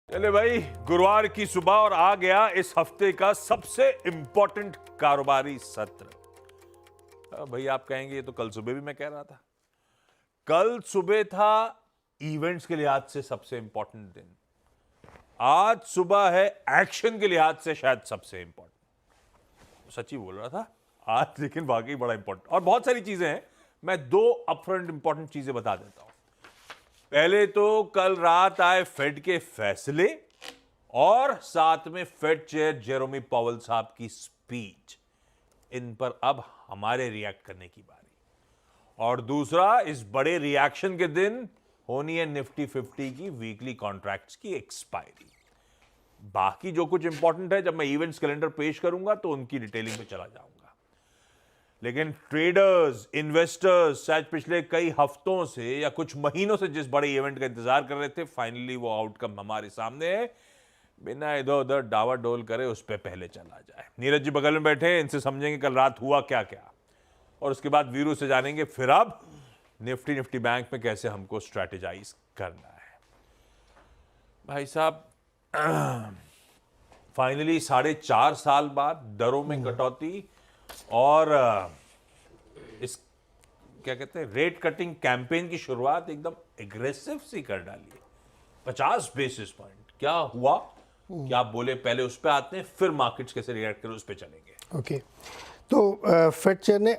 चले भाई, गुरुवार की सुबह और आ गया इस हफ्ते का सबसे इंपॉर्टेंट कारोबारी सत्र। भाई आप कहेंगे ये तो कल सुबह भी मैं कह रहा था। कल सुबह था इवेंट्स के लिहाज से सबसे इंपॉर्टेंट दिन। आज सुबह है एक्शन के लिहाज से शायद सबसे इंपॉर्टेंट। सच्ची बोल रहा था आज, लेकिन वाकई बड़ा इंपॉर्टेंट और बहुत सारी चीजें हैं। मैं दो अपफ्रंट इंपॉर्टेंट चीजें बता देता हूं। पहले तो कल रात आए फेड के फैसले और साथ में फेड चेयर जेरोमी पावेल साहब की स्पीच। इन पर अब हमारे रिएक्ट करने की बारी। और दूसरा, इस बड़े रिएक्शन के दिन होनी है निफ्टी 50 की वीकली कॉन्ट्रैक्ट्स की एक्सपायरी। बाकी जो कुछ इंपॉर्टेंट है, जब मैं इवेंट्स कैलेंडर पेश करूंगा तो उनकी डिटेलिंग में चला जाऊंगा। लेकिन ट्रेडर्स, इन्वेस्टर्स शायद पिछले कई हफ्तों से या कुछ महीनों से जिस बड़े इवेंट का इंतजार कर रहे थे, फाइनली वो आउटकम हमारे सामने है। बिना इधर उधर डावाडोल करे उस पर पहले चला जाए। नीरज जी बगल में बैठे, इनसे समझेंगे कल रात हुआ क्या क्या, और उसके बाद वीरू से जानेंगे फिर अब निफ्टी बैंक में कैसे हमको स्ट्रैटेजाइज करना है। भाई साहब, फाइनली 4.5 साल बाद दरों में कटौती और इस क्या कहते हैं रेट कटिंग कैंपेन की शुरुआत एकदम एग्रेसिव सी कर डाली है। 50 बेसिस पॉइंट क्या हुआ, क्या बोले, पहले उस पर आते हैं, फिर मार्केट्स कैसे रिएक्ट करें उस पर चलेंगे। ओके, तो फेड चेयर ने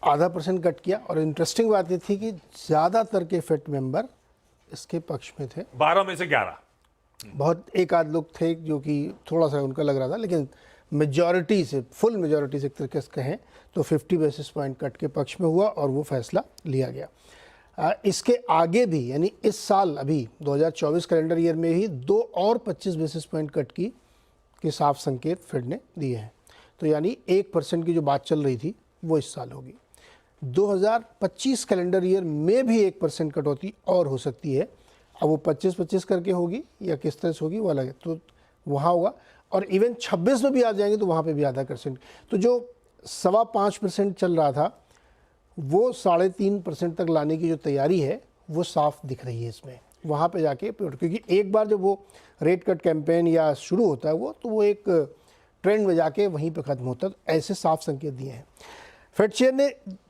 0.5% कट किया और इंटरेस्टिंग बात ये थी कि ज़्यादातर के फेड मेंबर इसके पक्ष में थे। 12 में से 11। बहुत एक आध लोग थे जो कि थोड़ा सा उनका लग रहा था, लेकिन मेजॉरिटी से, फुल मेजॉरिटी से एक तरीके से कहें तो 50 बेसिस पॉइंट कट के पक्ष में हुआ और वो फैसला लिया गया। इसके आगे भी, यानी इस साल अभी 2024 कैलेंडर ईयर में ही 2 और 25 बेसिस पॉइंट कट की के साफ संकेत फेड ने दिए हैं। तो यानी 1% की जो बात चल रही थी वो इस साल होगी। 2025 कैलेंडर ईयर में भी 1% कटौती और हो सकती है। अब वो 25-25 करके होगी या किस तरह से होगी वो अलग है, तो वहाँ होगा। और इवन 26 में भी आ जाएंगे तो वहाँ पे भी 0.5%। तो जो 5.25% चल रहा था वो 3.5% तक लाने की जो तैयारी है वो साफ दिख रही है इसमें। वहाँ पे जाके, क्योंकि एक बार जब वो रेट कट कैंपेन या शुरू होता है वो एक ट्रेंड में जाके वहीं पे ख़त्म होता है। तो ऐसे साफ संकेत दिए हैं। फेड चेयर ने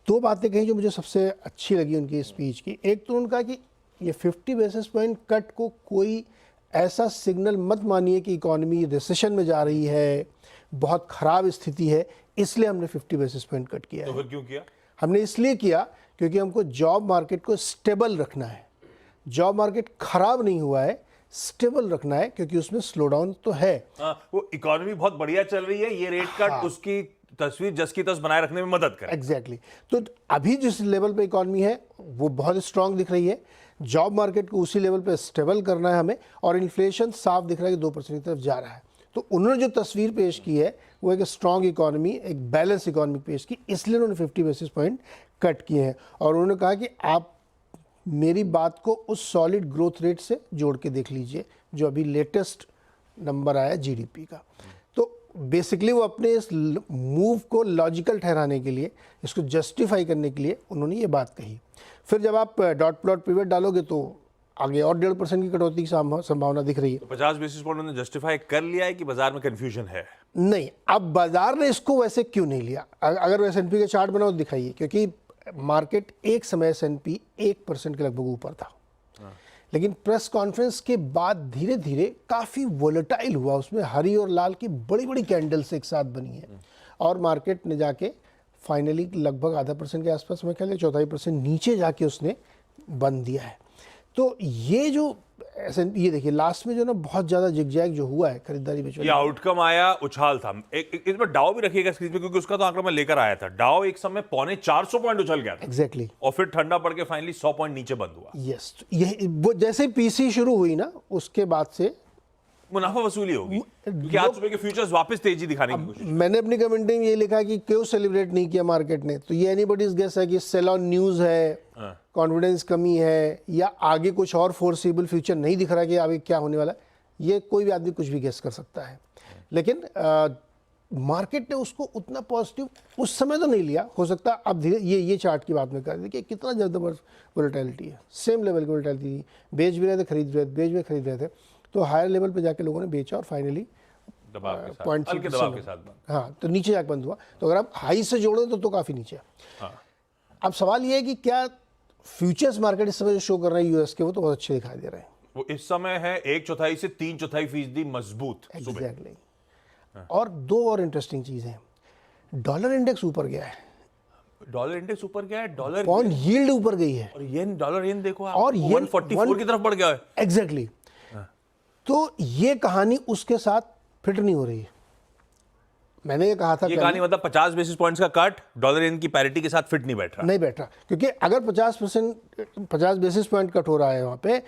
2 बातें कही जो मुझे सबसे अच्छी लगी उनकी स्पीच की। एक तो उन्होंने कहा कि ये 50 बेसिस पॉइंट कट को कोई ऐसा सिग्नल मत मानिए कि इकॉनमी रिसेशन में जा रही है, बहुत ख़राब स्थिति है, इसलिए हमने 50 बेसिस पॉइंट कट किया है। तो फिर क्यों किया? हमने इसलिए किया क्योंकि हमको जॉब मार्केट को स्टेबल रखना है। जॉब मार्केट खराब नहीं हुआ है, स्टेबल रखना है, क्योंकि उसमें स्लो डाउन तो है। वो इकॉनमी बहुत बढ़िया चल रही है, ये रेट कट उसकी तस्वीर जस की तस बनाए रखने में मदद करे। एग्जैक्टली। तो अभी जिस लेवल पे इकॉनमी है वो बहुत स्ट्रांग दिख रही है। जॉब मार्केट को उसी लेवल पे स्टेबल करना है हमें, और इन्फ्लेशन साफ दिख रहा है कि 2% की तरफ जा रहा है। तो उन्होंने जो तस्वीर पेश की है वो एक स्ट्रांग इकॉनमी, एक बैलेंस इकॉनमी पेश की, इसलिए उन्होंने 50 बेसिस पॉइंट कट किए हैं। और उन्होंने कहा कि आप मेरी बात को उस सॉलिड ग्रोथ रेट से जोड़ के देख लीजिए जो अभी लेटेस्ट नंबर आया जीडीपी का। तो बेसिकली वो अपने इस मूव को लॉजिकल ठहराने के लिए, इसको जस्टिफाई करने के लिए उन्होंने ये बात कही। फिर जब आप डॉट प्लॉट पिवट डालोगे तो आगे और 1.5% की कटौती की संभावना दिख रही है। तो 50 बेसिस पॉइंट उन्होंने जस्टिफाई कर लिया है कि बाजार में कंफ्यूजन है? नहीं, अब बाजार ने इसको वैसे क्यों नहीं लिया? अगर S&P का चार्ट बनाओ तो दिखाइए, क्योंकि मार्केट एक समय S&P 1% के लगभग ऊपर था, लेकिन प्रेस कॉन्फ्रेंस के बाद धीरे धीरे काफ़ी वोलेटाइल हुआ। उसमें हरी और लाल की बड़ी बड़ी कैंडल्स एक साथ बनी है और मार्केट ने जाके फाइनली लगभग 0.5% के आसपास, मैं ख्याल 1/4% नीचे जाके उसने बंद दिया है। तो ये जो ये देखिए लास्ट में जो ना बहुत ज़्यादा जिगजैग जो हुआ है खरीदारी में, ये आउटकम आया, उछाल था। इसमें डाउ भी रखिएगा स्क्रीन पे, क्योंकि उसका तो आंकड़ा मैं लेकर आया था। डाउ एक समय 450 पॉइंट उछल गया था। एग्जैक्टली। और फिर ठंडा पड़ के फाइनली 100 पॉइंट नीचे बंद हुआ। यस, ये वो जैसे पीसी शुरू हुई ना उसके बाद से मुनाफा वसूली होगी, क्योंकि आज सुबह के फ्यूचर्स वापस तेजी दिखाने की कोशिश। मैंने अपनी कमेंटिंग में ये लिखा कि क्यों सेलिब्रेट नहीं किया मार्केट ने, तो ये एनीबॉडीज गेस है कि सेल ऑन न्यूज़ है, कॉन्फिडेंस कमी है, या आगे कुछ और फोर्सेबल फ्यूचर नहीं दिख रहा कि आगे क्या होने वाला है। ये कोई भी आदमी कुछ भी गेस कर सकता है, लेकिन मार्केट ने उसको उतना पॉजिटिव उस समय तो नहीं लिया। हो सकता है अब धीरे ये चार्ट की बात में कर देखिए कितना ज़्यादा वोलेटिलिटी है, सेम लेवल की वोलेटिलिटी थी। बेच भी रहे थे, खरीद रहे थे, बेच भी खरीद रहे थे। तो हायर लेवल पे जाके लोगों ने बेचा और फाइनली दबाव के साथ, 0.6% हल्के दबाव के साथ बंद। हाँ, तो नीचे जाके बंद हुआ। तो अगर आप हाई से जोड़ो तो काफ़ी नीचे है। हाँ। अब सवाल ये है कि क्या फ्यूचर्स मार्केट इस समय जो शो कर रहे हैं यूएस के, वो तो बहुत अच्छे दिखाई दे रहे हैं। वो इस समय है 1/4 से 3/4% मजबूत सुबह। एग्जैक्टली। और दो और इंटरेस्टिंग चीज़ें, डॉलर इंडेक्स ऊपर गया है, डॉलर इंडेक्स ऊपर गया है, डॉलर पॉन्ड यील्ड ऊपर गई है, और येन, डॉलर येन देखो आप, और येन 144 की तरफ बढ़ गया है। एग्जैक्टली। तो ये कहानी उसके साथ फिट नहीं हो रही है। मैंने ये कहा था ये कहानी मतलब 50 बेसिस पॉइंट्स का कट डॉलर येन की पैरिटी के साथ फिट नहीं बैठ रहा। नहीं बैठ रहा, क्योंकि अगर 50 बेसिस पॉइंट कट हो रहा है वहां पे,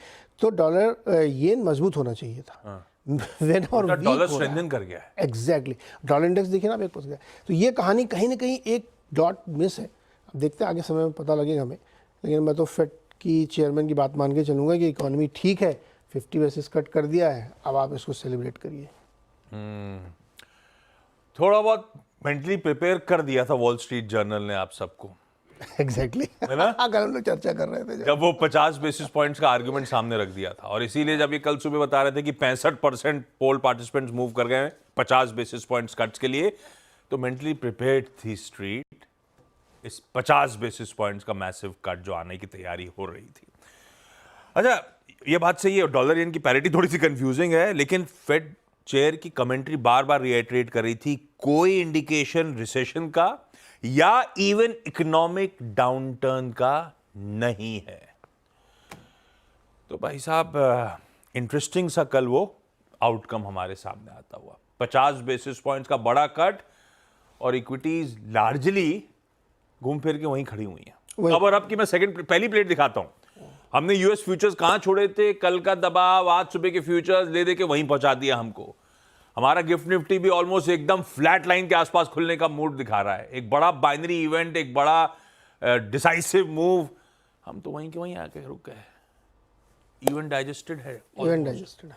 तो डॉलर येन मजबूत होना चाहिए था। When और डॉलर weak हो रहा है। स्ट्रेंथन कर गया है। एग्जैक्टली। डॉलर इंडेक्स देखिए ना, आप एक पहुंच गया। तो ये कहानी कहीं ना कहीं एक डॉट मिस है। अब देखते हैं आगे समय में पता लगेगा हमें, लेकिन मैं तो फेड की चेयरमैन की बात मान के चलूंगा कि इकोनॉमी ठीक है, 50 बेसिस कट कर दिया है, अब आप इसको सेलिब्रेट करिए। थोड़ा बहुत मेंटली प्रिपेयर कर दिया था वॉल स्ट्रीट जर्नल ने आप सबको, एग्जैक्टली। है ना? कल हम लोग चर्चा कर रहे थे जब वो 50 बेसिस पॉइंट्स का आर्गुमेंट सामने रख दिया था, और इसीलिए जब ये कल सुबह बता रहे थे कि 65% पोल पार्टिसिपेंट्स मूव कर गए 50 बेसिस पॉइंट्स कट्स के लिए, तो मेंटली प्रिपेयर्ड थी स्ट्रीट इस 50 बेसिस पॉइंट्स का मैसिव कट जो आने की तैयारी हो रही थी। अच्छा, ये बात सही है, डॉलर येन की पैरिटी थोड़ी सी कंफ्यूजिंग है, लेकिन फेड चेयर की कमेंट्री बार बार रिएटरेट कर रही थी, कोई इंडिकेशन रिसेशन का या इवन इकोनॉमिक डाउनटर्न का नहीं है। तो भाई साहब, इंटरेस्टिंग सा कल वो आउटकम हमारे सामने आता हुआ, 50 बेसिस पॉइंट्स का बड़ा कट, और इक्विटीज लार्जली घूम फिर के वहीं खड़ी हुई हैं। अब और अब की मैं पहली प्लेट दिखाता हूं। हमने यूएस फ्यूचर्स कहां छोड़े थे, कल का दबाव आज सुबह के फ्यूचर्स ले दे के वहीं पहुंचा दिया हमको। हमारा गिफ्ट निफ्टी भी ऑलमोस्ट एकदम फ्लैट लाइन के आसपास खुलने का मूड दिखा रहा है। एक बड़ा बाइनरी इवेंट, एक बड़ा डिसाइसिव मूव, हम तो वहीं के वहीं आके रुक गए। इवेंट डाइजेस्टेड है, इवेंट डाइजेस्टेड।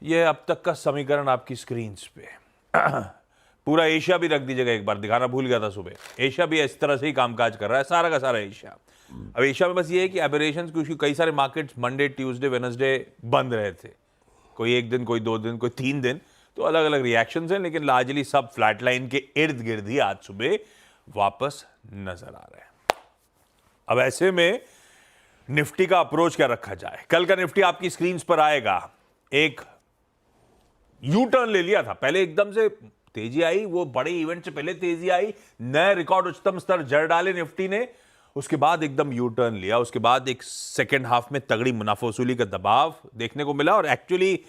ये अब तक का समीकरण आपकी स्क्रीन पे। पूरा एशिया भी रख दीजिएगा, एक बार दिखाना भूल गया था सुबह। एशिया भी इस तरह से ही कामकाज कर रहा है, सारा का सारा एशिया। अब एशिया में बस ये है कि एबरेशंस, क्योंकि कई सारे मार्केट्स मंडे, ट्यूसडे, वेडनेसडे बंद रहे थे, कोई एक दिन, कोई 2 दिन, कोई 3 दिन, तो अलग अलग रिएक्शंस हैं, लेकिन लार्जली सब फ्लैट लाइन के इर्द गिर्द ही आज सुबह वापस नजर आ रहे हैं। अब ऐसे में निफ्टी का अप्रोच क्या रखा जाए? कल का निफ्टी आपकी स्क्रीन पर आएगा। एक यू टर्न ले लिया था, पहले एकदम से तेजी आई, वो बड़े इवेंट से पहले तेजी आई, नए रिकॉर्ड उच्चतम स्तर जड़ डाले निफ्टी ने, उसके बाद एकदम यू टर्न लिया। उसके बाद एक सेकेंड हाफ में तगड़ी मुनाफा वसूली का दबाव देखने को मिला, और एक्चुअली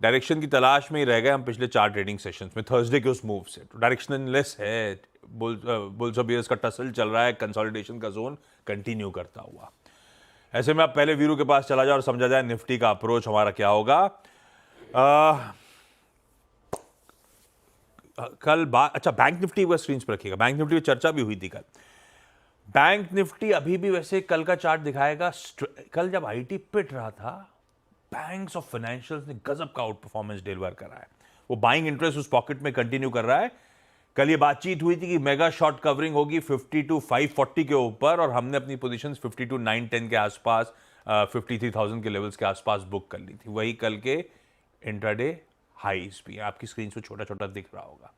डायरेक्शन की तलाश में ही रह गए हम पिछले 4 ट्रेडिंग सेशंस में थर्सडे के उस मूव से। तो डायरेक्शनलेस है, बुल्स और बियर्स का टसल चल रहा है, कंसोलिडेशन का जोन कंटिन्यू करता हुआ। ऐसे में आप पहले वीरू के पास चला जाए और समझा जाए निफ्टी का अप्रोच हमारा क्या होगा। कल बात, अच्छा बैंक निफ्टी को स्क्रीन पर रखिएगा, बैंक निफ्टी में चर्चा भी हुई थी कल। बैंक निफ्टी अभी भी वैसे कल का चार्ट दिखाएगा। कल जब आईटी पिट रहा था, बैंक्स और फाइनेंशियल्स ने गजब का आउट परफॉर्मेंस डिलीवर करा है। वो बाइंग इंटरेस्ट उस पॉकेट में कंटिन्यू कर रहा है। कल ये बातचीत हुई थी कि मेगा शॉर्ट कवरिंग होगी 52,540 के ऊपर, और हमने अपनी पोजीशंस 52,910 के आसपास, 53,000 के लेवल्स के आसपास बुक कर ली थी। वही कल के इंट्राडे हाईज भी आपकी स्क्रीन पे छोटा छोटा दिख रहा होगा।